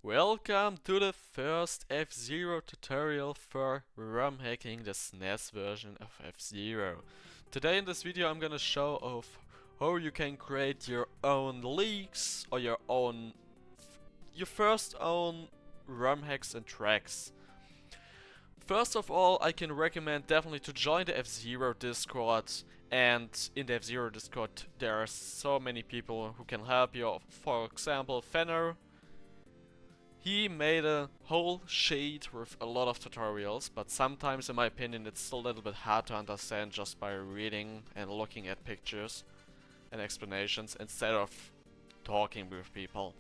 Welcome to the first Fzero tutorial for ROM hacking the SNES version of Fzero. Today in this video I'm gonna show off how you can create your own leaks or your first own ROM hacks and tracks. First of all, I can recommend definitely to join the Fzero Discord, and in the Fzero Discord there are so many people who can help you. For example, Fzero. He made a whole sheet with a lot of tutorials, but sometimes in my opinion it's still a little bit hard to understand just by reading and looking at pictures and explanations instead of talking with people.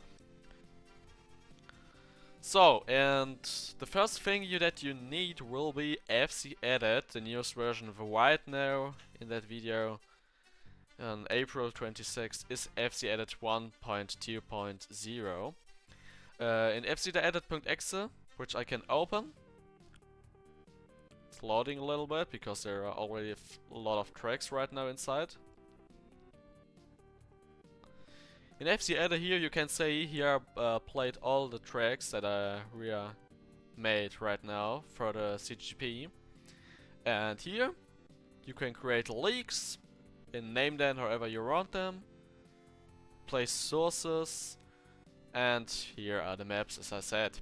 So, and the first thing that you need will be FZedit, the newest version of right now in that video. On April 26th is FZedit 1.2.0. In fzedit.exe, which I can open. It's loading a little bit because there are already a lot of tracks right now inside. In fzedit here you can say here played all the tracks that we are made right now for the CGP. And here you can create leaks and name them however you want them. Place sources. And here are the maps, as I said.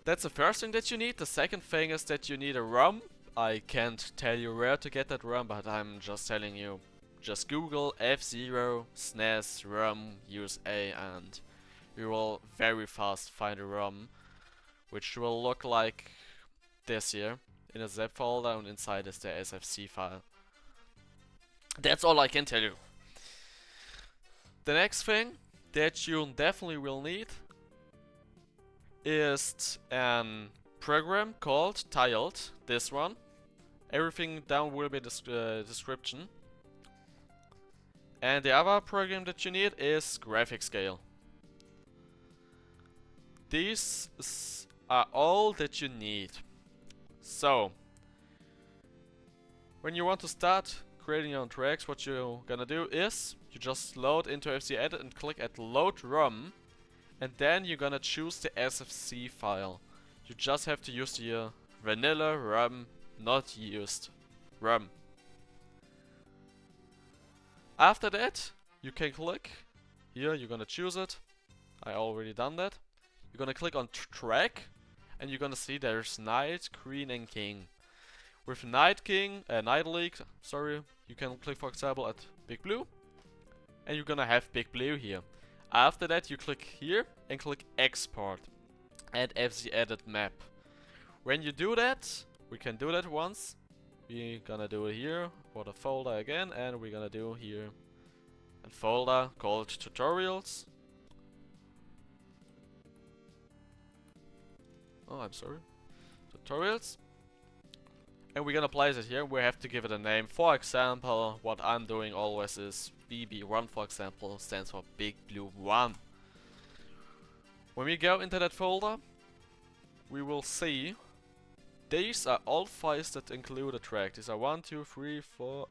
That's the first thing that you need. The second thing is that you need a ROM. I can't tell you where to get that ROM, but I'm just telling you. Just Google Fzero SNES ROM USA and you will very fast find a ROM, which will look like this here in a zip folder, and inside is the SFC file. That's all I can tell you. The next thing that you definitely will need is a program called Tiled, this one. Everything down will be description. And the other program that you need is Graphic Scale. These are all that you need. So, when you want to start creating your own tracks, what you're gonna do is you just load into FZedit and click at load ROM, and then you're gonna choose the SFC file. You just have to use the vanilla ROM, not used ROM. After that, you can click here, you're gonna choose it. I already done that. You're gonna click on track, and you're gonna see there's Knight, Queen, and King. With Night League, sorry, you can click for example at Big Blue, and you're gonna have Big Blue here. After that you click here and click Export and FZedit map. When you do that, we can do that once. We're gonna do it here for the folder again, and we're gonna do here a folder called tutorials. Oh, I'm sorry. Tutorials. And we're gonna place it here. We have to give it a name. For example, what I'm doing always is BB1, for example, stands for Big Blue 1. When we go into that folder, we will see these are all files that include a track. These are 1, 2, 3, 4,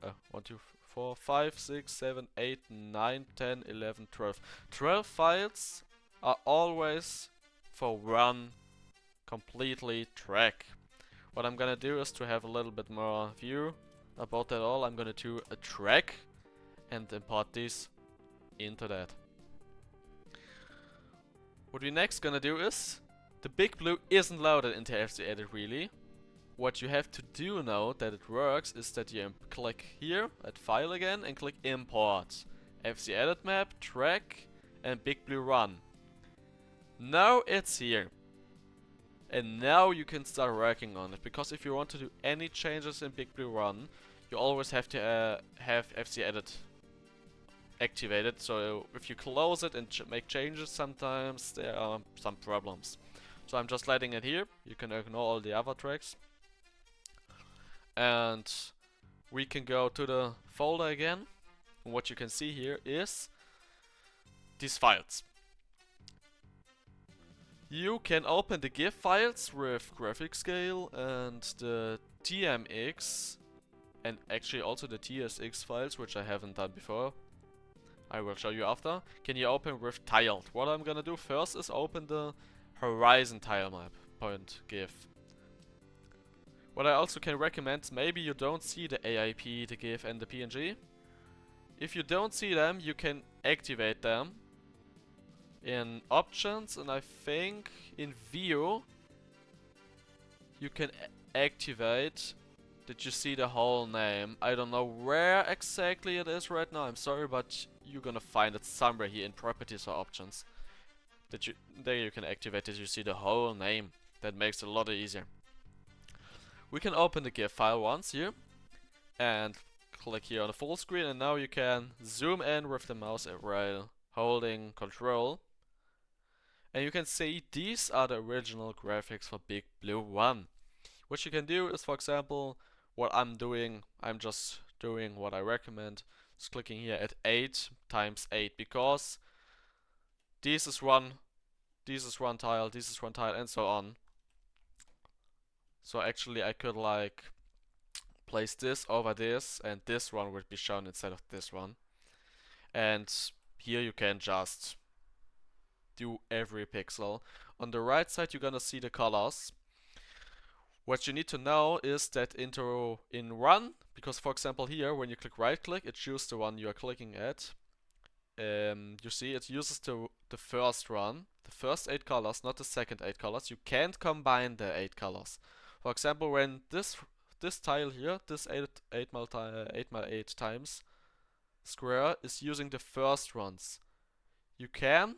5, 6, 7, 8, 9, 10, 11, 12. 12 files are always for one completely track. What I'm gonna do is to have a little bit more view about that all. I'm gonna do a track and import this into that. What we're next gonna do is, the Big Blue isn't loaded into FZedit really. What you have to do now that it works is that you click here at file again and click import. FZedit map, track, and Big Blue run. Now it's here. And now you can start working on it, because if you want to do any changes in Big Blue Run, you always have to have FZedit activated. So if you close it and make changes, sometimes there are some problems. So I'm just letting it here. You can ignore all the other tracks. And we can go to the folder again. And what you can see here is these files. You can open the GIF files with graphic scale and the TMX and actually also the TSX files, which I haven't done before. I will show you after, can you open with tiled. What I'm gonna do first is open the horizon tile map. Point GIF. What I also can recommend is maybe you don't see the AIP, the GIF and the PNG. If you don't see them, you can activate them in options, and I think in view you can activate that you see the whole name. I don't know where exactly it is right now, I'm sorry, but you're gonna find it somewhere here in properties or options. There you can activate it, you see the whole name. That makes it a lot easier. We can open the GIF file once here and click here on the full screen, and now you can zoom in with the mouse while holding control. And you can see these are the original graphics for Big Blue 1. What you can do is, for example, what I'm doing, I'm just doing what I recommend. Just clicking here at 8 times 8 because this is one tile, this is one tile, and so on. So actually I could like place this over this, and this one would be shown instead of this one. And here you can just do every pixel. On the right side you're gonna see the colors. What you need to know is that in run, because for example here when you click right click, it chooses the one you are clicking at. You see it uses the first one, the first 8 colors, not the second 8 colors. You can't combine the 8 colors. For example, when this tile here, this 8 by 8 times square is using the first ones. You can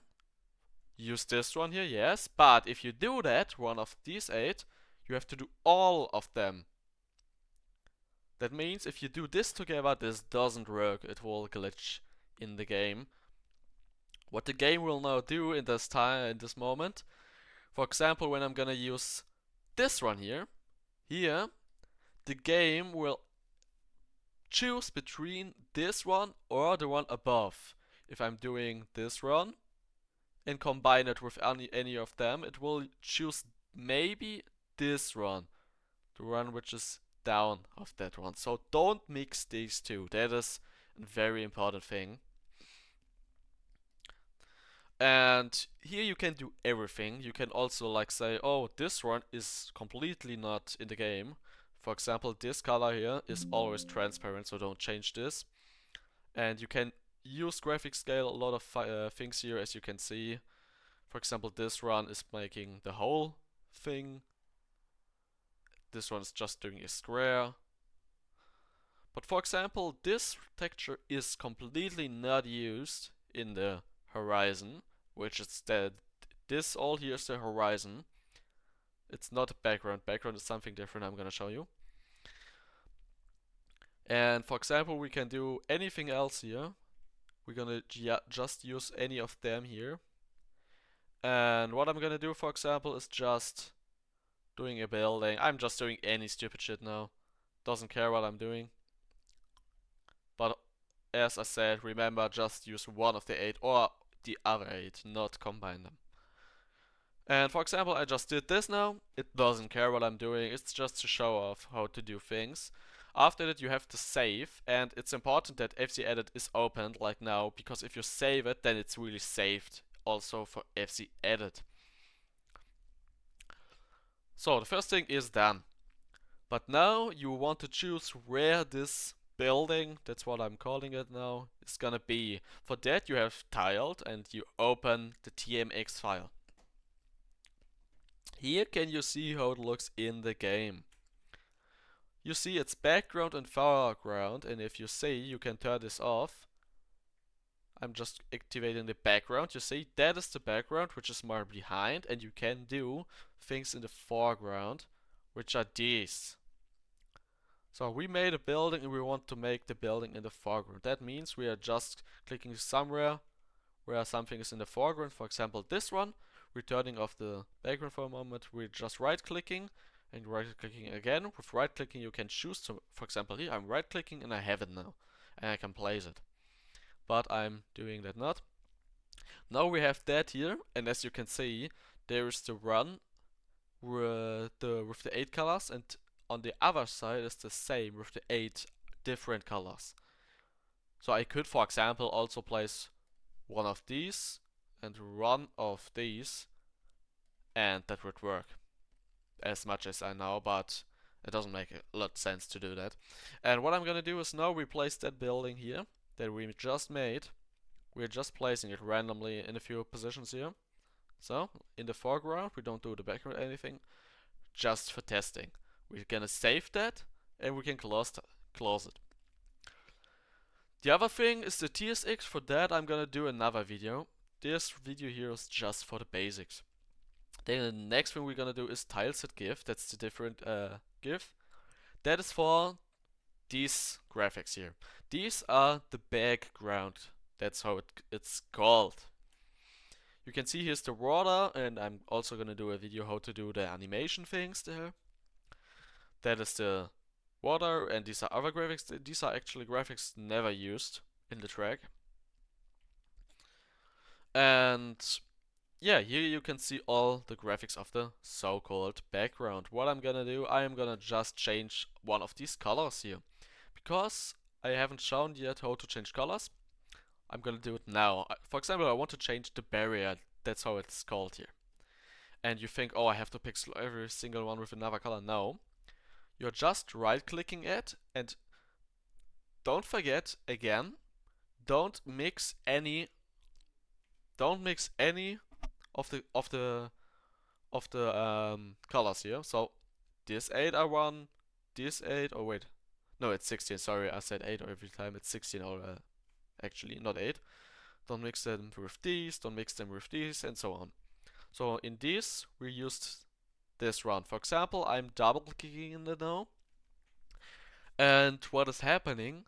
use this one here, yes, but if you do that, one of these 8, you have to do all of them. That means if you do this together, this doesn't work. It will glitch in the game. What the game will now do in this moment, for example, when I'm gonna use this one here, the game will choose between this one or the one above. If I'm doing this one and combine it with any of them, it will choose maybe this one, the one which is down of that one. So don't mix these two. That is a very important thing. And here you can do everything. You can also like say, oh, this one is completely not in the game. For example, this color here is always transparent, so don't change this. And you can use graphic scale, a lot of things here, as you can see. For example, this one is making the whole thing. This one is just doing a square. But for example, this texture is completely not used in the horizon, which is this all here is the horizon. It's not a background. Background is something different I'm gonna show you. And for example, we can do anything else here. We're gonna just use any of them here. And what I'm gonna do, for example, is just doing a building. I'm just doing any stupid shit now. Doesn't care what I'm doing. But as I said, remember, just use one of the 8 or the other 8, not combine them. And for example, I just did this now. It doesn't care what I'm doing. It's just to show off how to do things. After that, you have to save, and it's important that FZedit is opened like now, because if you save it, then it's really saved also for FZedit. So the first thing is done. But now you want to choose where this building, that's what I'm calling it now, is gonna be. For that you have tiled and you open the TMX file. Here can you see how it looks in the game. You see its background and foreground, and if you see, you can turn this off. I'm just activating the background. You see, that is the background, which is more behind, and you can do things in the foreground, which are these. So we made a building and we want to make the building in the foreground. That means we are just clicking somewhere where something is in the foreground. For example, this one. We're turning off the background for a moment. We're just right clicking and right clicking again. With right clicking you can choose to, for example here, I'm right clicking and I have it now. And I can place it. But I'm doing that not. Now we have that here, and as you can see, there is the run with the 8 colors, and on the other side is the same with the 8 different colors. So I could, for example, also place one of these and one of these, and that would work as much as I know, but it doesn't make a lot of sense to do that. And what I'm gonna do is now replace that building here that we just made. We're just placing it randomly in a few positions here. So, in the foreground, we don't do the background anything, just for testing. We're gonna save that, and we can close it. The other thing is the TSX. For that, I'm gonna do another video. This video here is just for the basics. Then the next thing we're gonna do is tileset GIF. That's the different GIF. That is for these graphics here. These are the background. That's how it's called. You can see here's the water, and I'm also gonna do a video how to do the animation things there. That is the water, and these are other graphics. These are actually graphics never used in the track. And yeah, here you can see all the graphics of the so-called background. What I'm gonna do, I am gonna just change one of these colors here. Because I haven't shown yet how to change colors, I'm gonna do it now. For example, I want to change the barrier. That's how it's called here. And you think, oh, I have to pixel every single one with another color. No. You're just right-clicking it, and don't forget, again, don't mix any of the colors here. So this 8 I want, this 8, oh wait, no, it's 16. Sorry, I said 8 every time. It's 16 or actually not 8. Don't mix them with these, don't mix them with these, and so on. So in this, we used this run. For example, I'm double clicking in it now. And what is happening,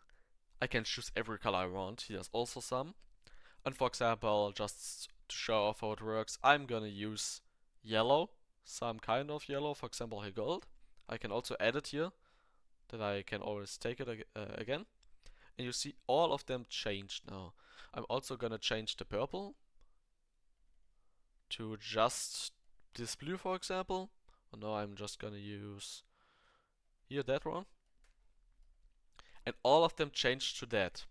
I can choose every color I want. Here's also some. And for example, just to show off how it works, I'm gonna use yellow, some kind of yellow, for example here gold. I can also add it here, that I can always take it again. And you see all of them changed now. I'm also gonna change the purple to just this blue, for example. Oh no, I'm just gonna use here that one. And all of them changed to that.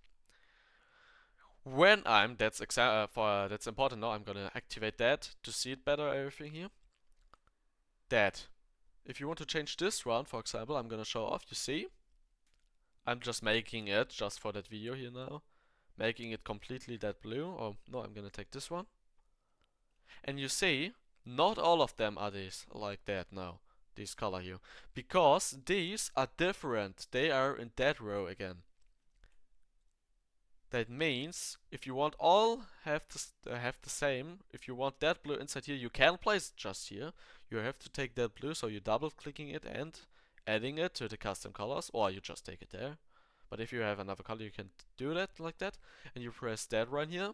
When I'm, that's important now, I'm gonna activate that to see it better, everything here. That. If you want to change this one, for example, I'm gonna show off, you see? I'm just making it, just for that video here now. Making it completely that blue. Or, no, I'm gonna take this one. And you see, not all of them are these, like that now. This color here. Because these are different. They are in that row again. That means if you want all have the same, if you want that blue inside here, you can place it just here. You have to take that blue, so you're double clicking it and adding it to the custom colors, or you just take it there. But if you have another color, you can do that like that, and you press that one here,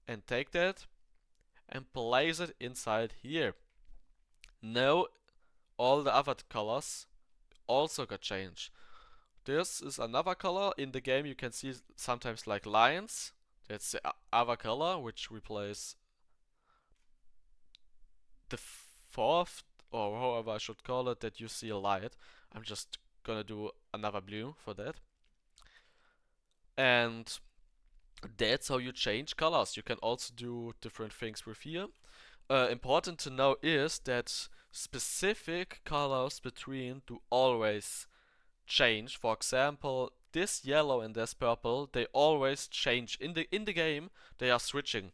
and take that, and place it inside here. Now all the other colors also got changed. This is another color. In the game you can see sometimes like lines. That's the other color, which replaces the fourth, or however I should call it, that you see a light. I'm just gonna do another blue for that. And that's how you change colors. You can also do different things with here. Important to know is that specific colors between do always change. For example, this yellow and this purple, they always change in the game. They are switching,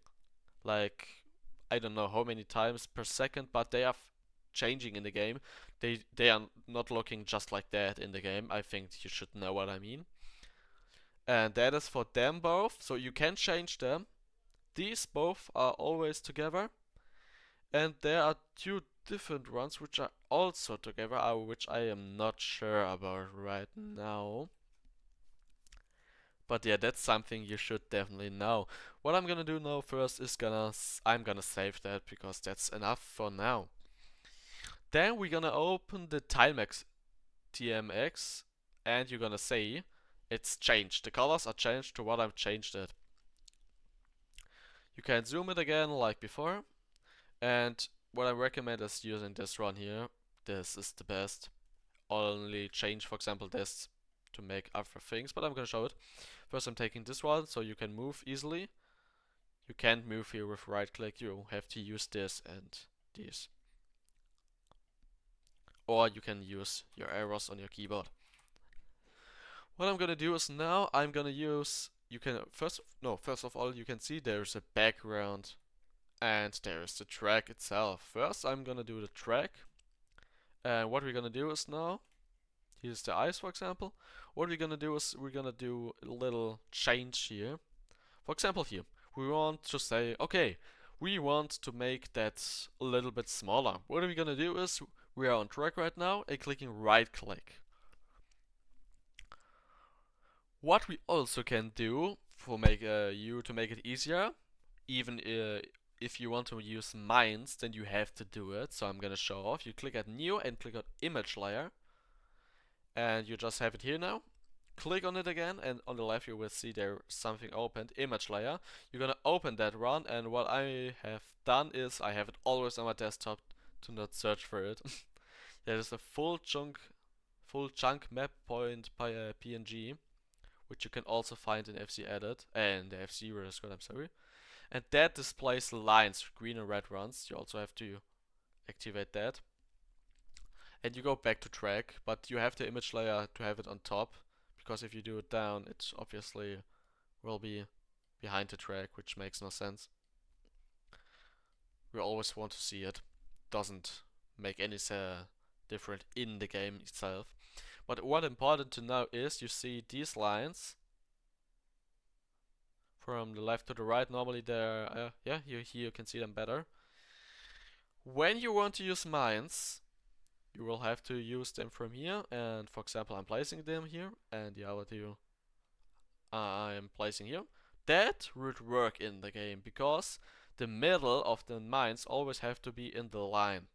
like I don't know how many times per second, but they are changing in the game. They are not looking just like that in the game. I think you should know what I mean. And that is for them both, so you can change them. These both are always together, and there are two different ones which are also together, which I am not sure about right now. But yeah, that's something you should definitely know. What I'm gonna do now first is I'm gonna save that, because that's enough for now. Then we're gonna open the Tilex TMX, and you're gonna see it's changed. The colors are changed to what I've changed it. You can zoom it again like before, and what I recommend is using this one here. This is the best. Only change, for example, this to make other things, but I'm gonna show it. First I'm taking this one so you can move easily. You can't move here with right click, you have to use this and this. Or you can use your arrows on your keyboard. What I'm gonna do is now I'm gonna use, you can first of all you can see there's a background and there's the track itself. First I'm gonna do the track, and what we're gonna do is now, here's the eyes for example. What we're gonna do is we're gonna do a little change here. For example here, we want to say, okay, we want to make that a little bit smaller. What are we gonna do is, we are on track right now and clicking right click. What we also can do for to make it easier, even if you want to use mines, then you have to do it. So I'm gonna show off. You click at new and click on image layer, and you just have it here now. Click on it again, and on the left you will see there's something opened, image layer. You're gonna open that one, and what I have done is I have it always on my desktop to not search for it. There is a full chunk map point by PNG, which you can also find in FZedit and the Fzero Discord, I'm sorry. And that displays the lines, green and red ones. You also have to activate that. And you go back to track, but you have the image layer to have it on top, because if you do it down, it obviously will be behind the track, which makes no sense. We always want to see it. Doesn't make any different in the game itself. But what important to know is you see these lines from the left to the right. Normally they're, yeah, here you can see them better. When you want to use mines, you will have to use them from here. And for example, I'm placing them here, and the other two I'm placing here. That would work in the game because the middle of the mines always have to be in the line.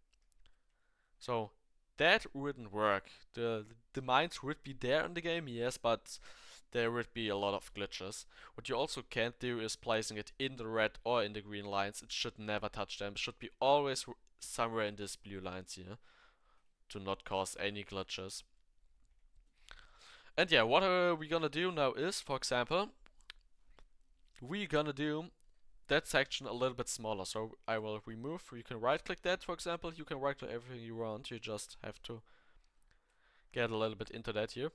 So that wouldn't work. The mines would be there in the game, yes, but there would be a lot of glitches. What you also can't do is placing it in the red or in the green lines. It should never touch them. It should be always somewhere in these blue lines here to not cause any glitches. And yeah, what are we gonna do now is, for example, we're gonna do that section a little bit smaller. So I will remove, you can right click that for example, you can right click everything you want, you just have to get a little bit into that here.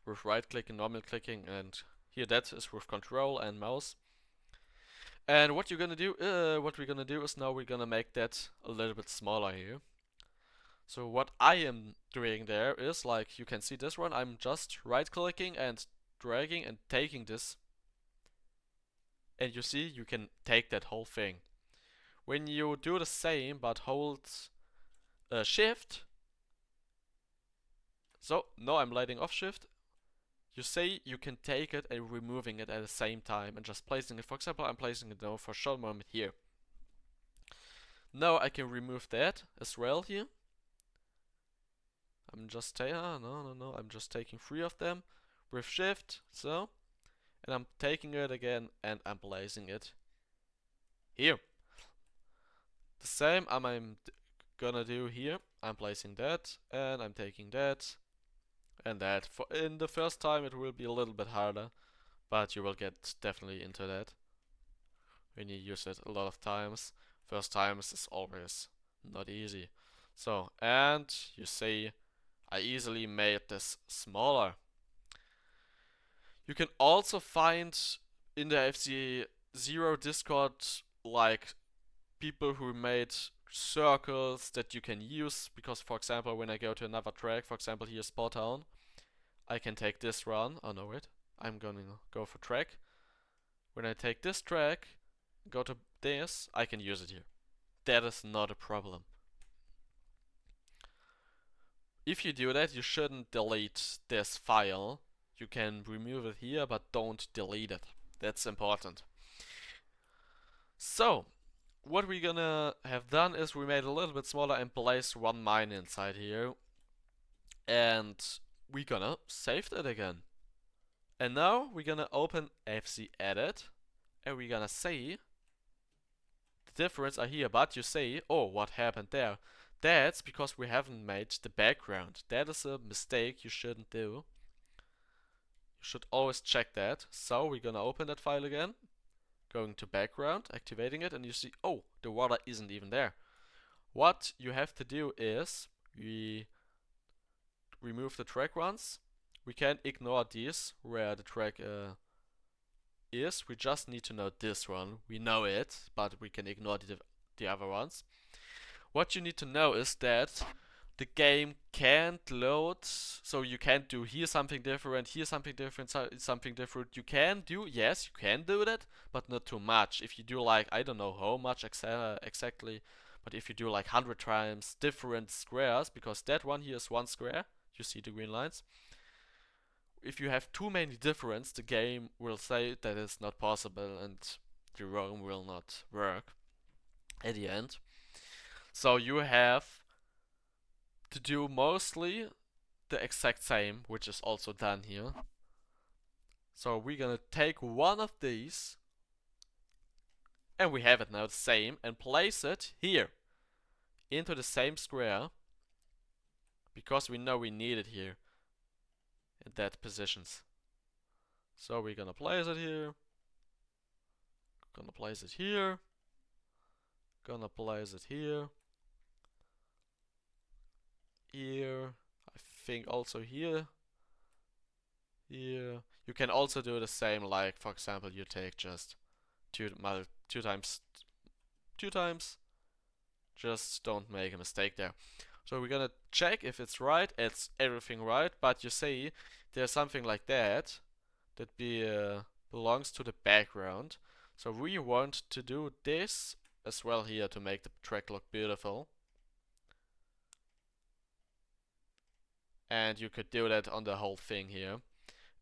With right clicking, normal clicking, and here that is with control and mouse. And what we're gonna do is now we're gonna make that a little bit smaller here. So what I am doing there is, like you can see this one, I'm just right clicking and dragging and taking this. And you see, you can take that whole thing. When you do the same but hold shift, so now I'm letting off shift, you say you can take it and removing it at the same time and just placing it. For example, I'm placing it now for a short moment here. Now I can remove that as well here. I'm just I'm just taking 3 of them with shift, so, and I'm taking it again and I'm placing it here. The same I'm gonna do here. I'm placing that and I'm taking that and that. In the first time it will be a little bit harder, but you will get definitely into that when you use it a lot of times. First times is always not easy. So, and you see I easily made this smaller. You can also find in the Fzero Discord like people who made circles that you can use, because for example when I go to another track, for example here Spot Town, I can take this run. Oh no, wait, I'm gonna go for track. When I take this track, go to this, I can use it here. That is not a problem. If you do that, you shouldn't delete this file. You can remove it here, but don't delete it. That's important. So, what we're gonna have done is we made it a little bit smaller and placed one mine inside here. And we're gonna save that again. And now we're gonna open FZedit and we're gonna see the difference are here, but you say, oh, what happened there? That's because we haven't made the background. That is a mistake you shouldn't do. You should always check that. So we're gonna open that file again, going to background, activating it, and you see, oh, the water isn't even there. What you have to do is we remove the track ones. We can ignore these where the track is. We just need to know this one. We know it, but we can ignore the other ones. What you need to know is that the game can't load, so you can't do here something different, something different. You can do, yes, you can do that, but not too much. If you do like, I don't know how much exactly, but if you do like 100 times different squares, because that one here is one square, you see the green lines. If you have too many difference, the game will say that it's not possible and the ROM will not work at the end. So you have to do mostly the exact same, which is also done here. So we're gonna take one of these, and we have it now the same, and place it here into the same square, because we know we need it here in that positions. So we're gonna place it here, gonna place it here, gonna place it here, here, I think also here, here. You can also do the same, like for example you take just two times, just don't make a mistake there. So we're gonna check if it's right, it's everything right, but you see there's something like that belongs to the background. So we want to do this as well here to make the track look beautiful. And you could do that on the whole thing here.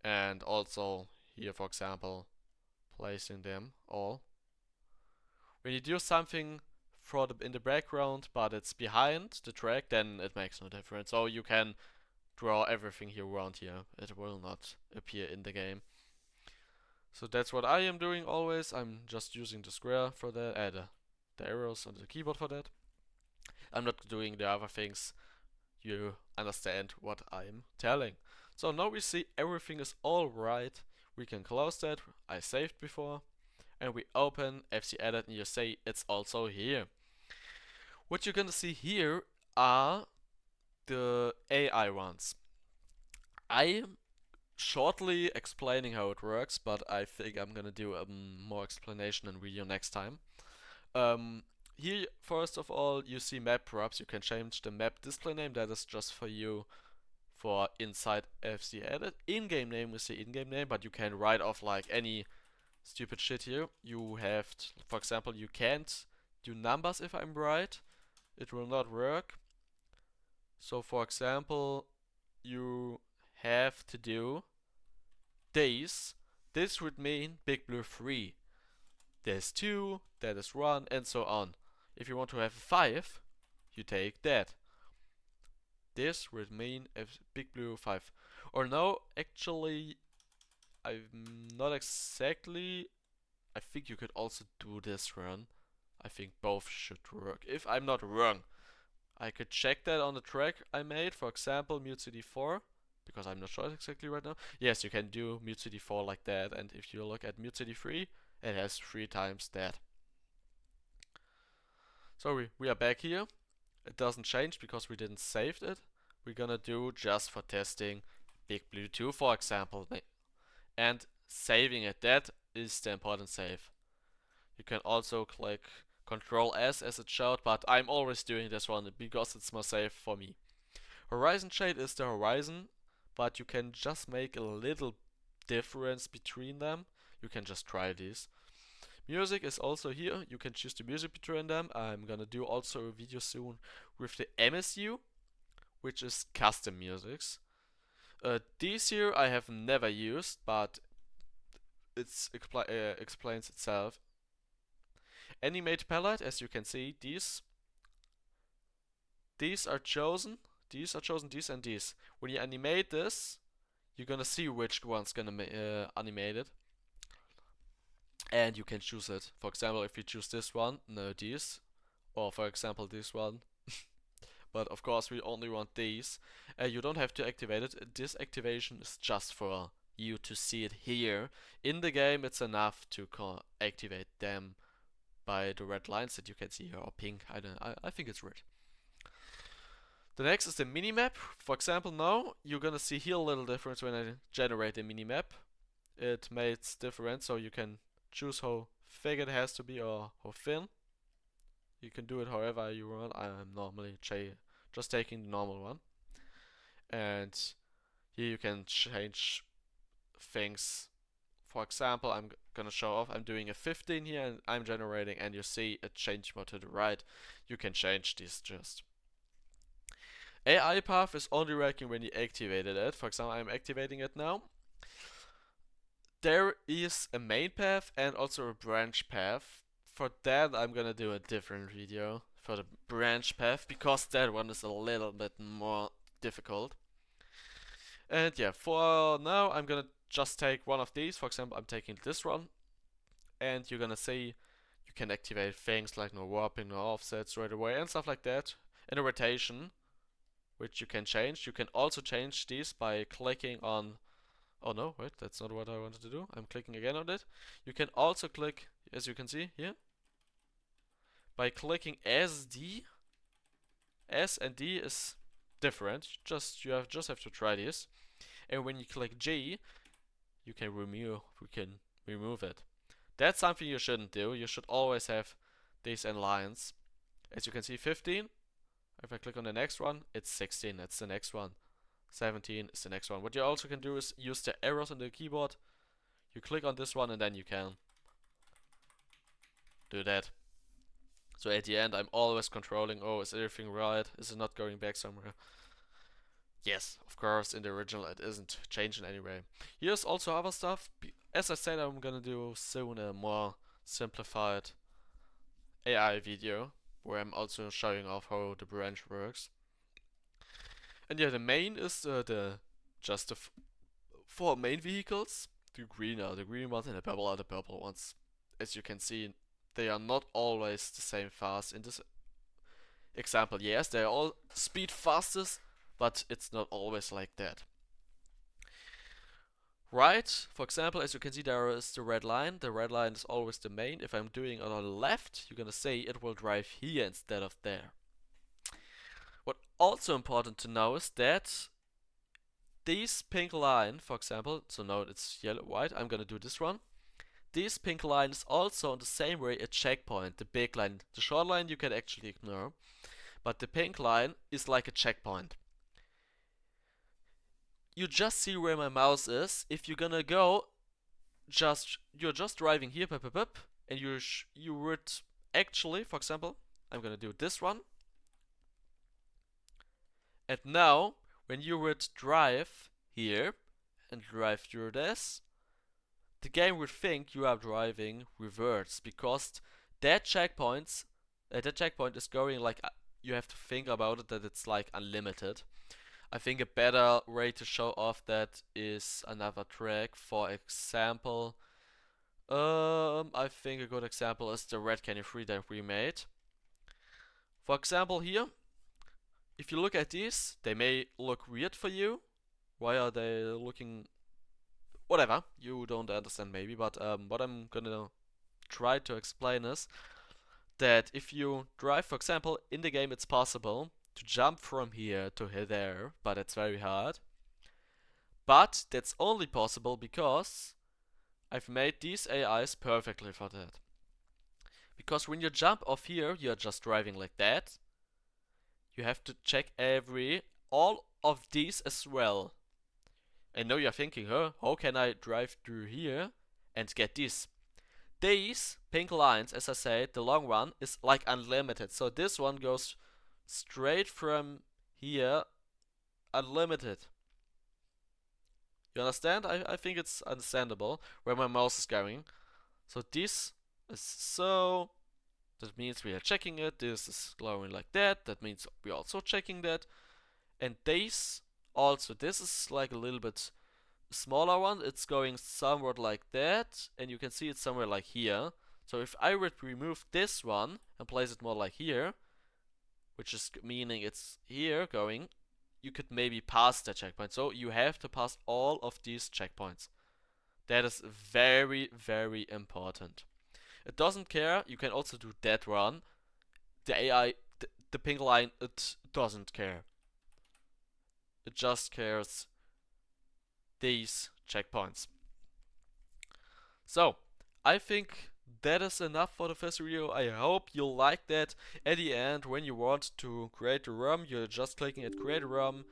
And also here, for example, placing them all. When you do something in the background, but it's behind the track, then it makes no difference. So you can draw everything here around here. It will not appear in the game. So that's what I am doing always. I'm just using the square for that, the arrows on the keyboard for that. I'm not doing the other things. You understand what I'm telling. So now we see everything is all right. We can close that. I saved before. And we open Fzero and you say it's also here. What you're gonna see here are the AI ones. I am shortly explaining how it works, but I think I'm gonna do a more explanation in video next time. Here, first of all, you see map props. You can change the map display name. That is just for you for inside Fzero. In-game name is the in-game name, but you can write off like any stupid shit here. You have, for example, you can't do numbers if I'm right. It will not work. So, for example, you have to do days. This would mean Big Blue 3. There's 2, that is 1, and so on. If you want to have 5, you take that. This would mean a Big Blue 5. Or no, actually, I'm not exactly. I think you could also do this run. I think both should work. If I'm not wrong, I could check that on the track I made. For example, Mute CD4, because I'm not sure exactly right now. Yes, you can do Mute CD4 like that. And if you look at Mute CD3, it has 3 times that. So we are back here. It doesn't change because we didn't save it. We're gonna do just for testing Big Blue 2, for example. And saving it. That is the important save. You can also click Control S as it showed, but I'm always doing this one because it's more safe for me. Horizon shade is the horizon, but you can just make a little difference between them. You can just try these. Music is also here. You can choose the music between them. I'm gonna do also a video soon with the MSU, which is custom musics. These here I have never used, but it explains itself. Animate palette, as you can see, these are chosen. These are chosen, these and these. When you animate this, you're gonna see which one's gonna animate it. And you can choose it. For example, if you choose this one, no these. Or for example this one. But of course we only want these. You don't have to activate it. This activation is just for you to see it here. In the game, it's enough to activate them by the red lines that you can see here, or pink. I think it's red. The next is the minimap. For example, now you're gonna see here a little difference when I generate a minimap. It makes difference, so you can choose how thick it has to be or how thin. You can do it however you want. I'm normally just taking the normal one. And here you can change things. For example, I'm gonna show off. I'm doing a 15 here and I'm generating, and you see it changed more to the right. You can change this just. AI path is only working when you activated it. For example, I'm activating it now. There is a main path and also a branch path. For that, I'm gonna do a different video for the branch path, because that one is a little bit more difficult. And yeah, for now, I'm gonna just take one of these. For example, I'm taking this one, and you're gonna see you can activate things like no warping, no offsets right away, and stuff like that. And a rotation, which you can change. You can also change these by clicking on. Oh no, wait, that's not what I wanted to do. I'm clicking again on it. You can also click, as you can see here, by clicking SD. S and D is different. You just have to try this. And when you click G, you can remove it. That's something you shouldn't do. You should always have these in lines. As you can see, 15. If I click on the next one, it's 16. That's the next one. 17 is the next one. What you also can do is use the arrows on the keyboard. You click on this one and then you can do that. So at the end, I'm always controlling, oh, is everything right? Is it not going back somewhere? Yes, of course, in the original it isn't changing anyway. Here's also other stuff. As I said, I'm gonna do soon a more simplified AI video, where I'm also showing off how the branch works. And yeah, the main is the four main vehicles. The green are the green ones and the purple are the purple ones. As you can see, they are not always the same fast. In this example, yes, they are all speed fastest, but it's not always like that. Right, for example, as you can see, there is the red line. The red line is always the main. If I'm doing it on the left, you're gonna say it will drive here instead of there. What also important to know is that this pink line, for example, so now it's yellow, white, I'm gonna do this one. This pink line is also in the same way a checkpoint, the big line. The short line you can actually ignore, but the pink line is like a checkpoint. You just see where my mouse is. If you're gonna go, you're just driving here, and you would actually, for example, I'm gonna do this one. And now, when you would drive here and drive through this, the game would think you are driving reverse, because that checkpoint is going like, you have to think about it that it's like unlimited. I think a better way to show off that is another track. For example, I think a good example is the Red Canyon 3 that we made. For example, here, if you look at these, they may look weird for you. Why are they looking? Whatever, you don't understand maybe, but what I'm gonna try to explain is that if you drive, for example, in the game it's possible to jump from here to there, but it's very hard. But that's only possible because I've made these AIs perfectly for that. Because when you jump off here, you're just driving like that. You have to check all of these as well. And now you're thinking, huh, how can I drive through here and get this? These pink lines, as I said, the long one is like unlimited. So this one goes straight from here, unlimited. You understand? I think it's understandable where my mouse is going. So this is so. That means we are checking it. This is glowing like that. That means we're also checking that. And this also, this is like a little bit smaller one. It's going somewhat like that. And you can see it's somewhere like here. So if I would remove this one and place it more like here, which is meaning it's here going, you could maybe pass that checkpoint. So you have to pass all of these checkpoints. That is very, very important. It doesn't care. You can also do that run. The AI, the pink line, it doesn't care. It just cares these checkpoints. So, I think that is enough for the first video. I hope you like that. At the end, when you want to create a ROM, you're just clicking at create a ROM.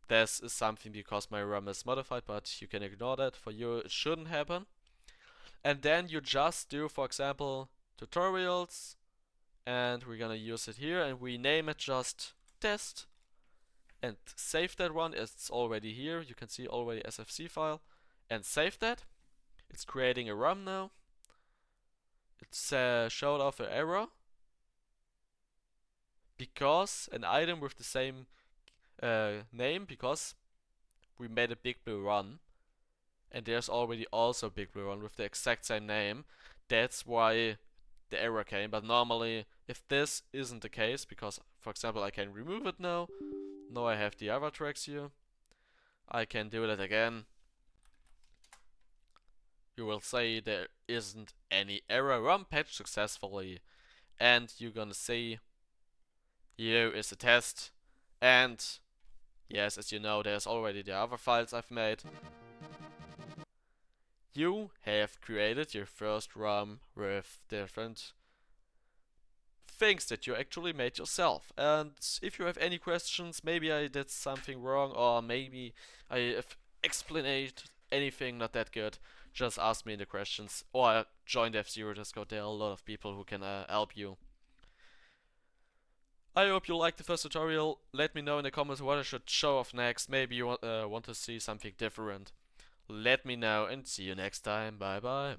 This is something because my ROM is modified, but you can ignore that. For you, it shouldn't happen. And then you just do, for example, tutorials, and we're gonna use it here, and we name it just test, and save that one. It's already here. You can see already SFC file, and save that. It's creating a ROM now. It's showed off an error because an item with the same name, because we made a big blue run, and there's already also a big blue run with the exact same name. That's why the error came. But normally, if this isn't the case, because for example I can remove it now. Now I have the other tracks here. I can do that again. You will say there isn't any error. ROM patched successfully. And you're gonna see here is a test. And yes, as you know, there's already the other files I've made. You have created your first ROM with different things that you actually made yourself. And if you have any questions, maybe I did something wrong, or maybe I have explained anything not that good, just ask me in the questions, or join the Fzero Discord. There are a lot of people who can help you. I hope you liked the first tutorial. Let me know in the comments what I should show off next. Maybe you want to see something different. Let me know, and see you next time. Bye bye.